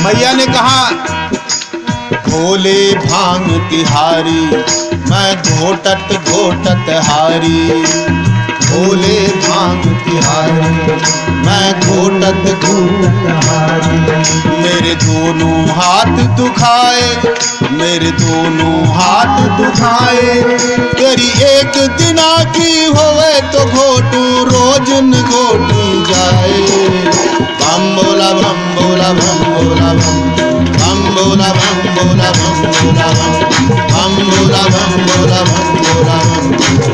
मैया ने कहा भोले भांग तिहारी मैं घोटत घोटत हारी। भोले भांग तिहारी मैं घोटत घोटत हारी। मेरे दोनों हाथ दुखाए, मेरे दोनों हाथ दुखाए। तेरी एक दिना की होवे तो घोटू रोज न घोटी जाए। बम बोला बम बोला बम बोला बम बम बोला बम बोला बम बोला बम बम बोला बम बोला बम बोला बम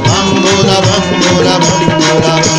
बम बोला बम बोला बम बोला बम।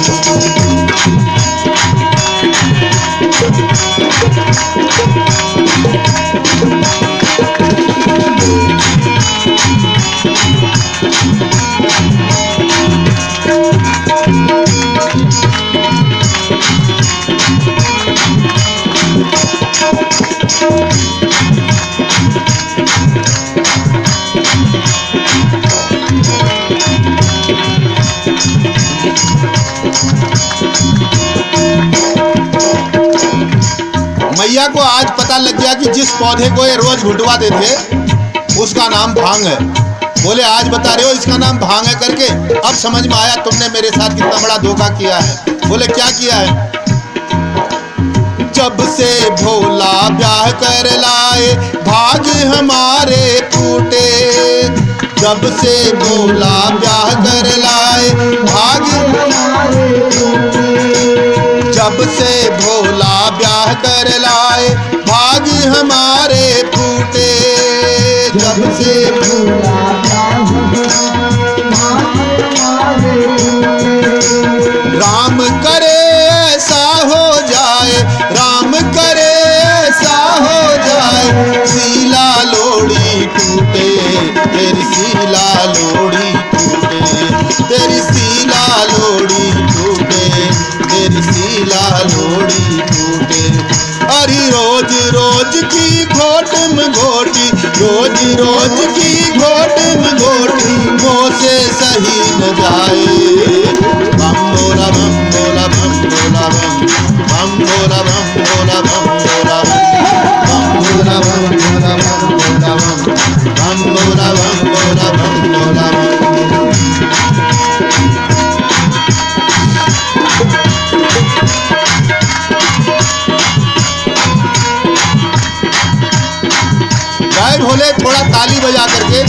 मैया को आज पता लग गया कि जिस पौधे को ये रोज घुटवाते थे उसका नाम भांग है। बोले आज बता रहे हो इसका नाम भांग है करके, अब समझ में आया तुमने मेरे साथ कितना बड़ा धोखा किया है। बोले क्या किया है? जब से भोला ब्याह कर लाए भाग हमारे टूटे। जब से भोला ब्याह कर लाए भाग हमारे टूटे। जब से भोला ब्याह कर लाए भाग हमारे फूटे। जब से भोला ब्याह हमारे फूटे। राम करे ऐसा हो जाए, राम करे ऐसा हो जाए। सीला लोड़ी टूटे तेरी सीला लोड़ी टूटे। तेरी सीला लोड़ी टूटे तेरी सीला लोड़ी टूटे। अरे रोज रोज की घोट में घोटी, रोज रोज की घोट में घोटी मुँह से सही न जाए। बम बोला बम बोला बम बोला बम बोला बम बोला बम बोला बम बोला बम बोला बम बोला बम बोला बम बोला बम बोला बम। जय भोले थोड़ा ताली बजा करके।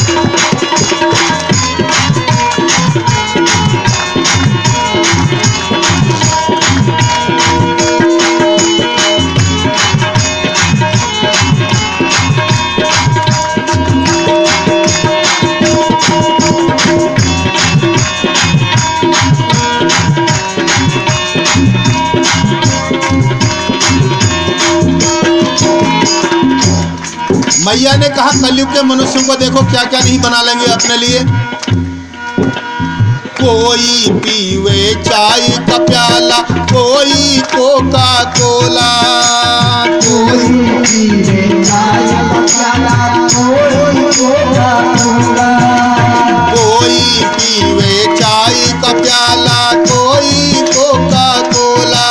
मैया ने कहा कलयुग के मनुष्यों को देखो क्या क्या नहीं बना लेंगे अपने लिए। कोई पीवे चाय का प्याला, कोई कोका कोला। कोई पीवे चाय का प्याला, कोई कोका कोला। कोई पीवे चाय का प्याला, कोई कोका कोला।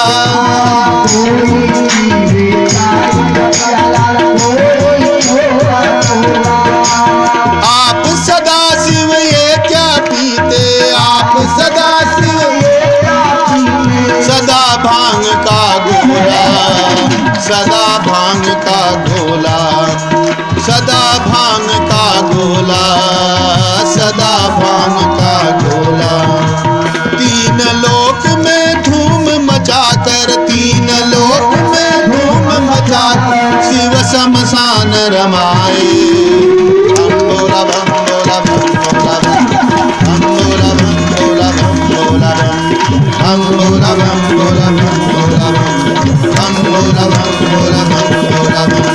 कोई पीवे चाय का प्याला, आप सदा शिव ये क्या पीते। आप सदा शिव ये क्या पीते। सदा भांग का गोला, सदा भांग का गोला। सदा भांग का गोला, सदा भांग का गोला। तीन लोक में धूम मचा कर, तीन लोक में धूम मचा कर शिव शमशान रमाए। बम बोला बम बोला बम बोला बम बोला बम बोला बम बोला बम बोला बम बोला बम बोला बम बोला बम बोला बम बोला बम।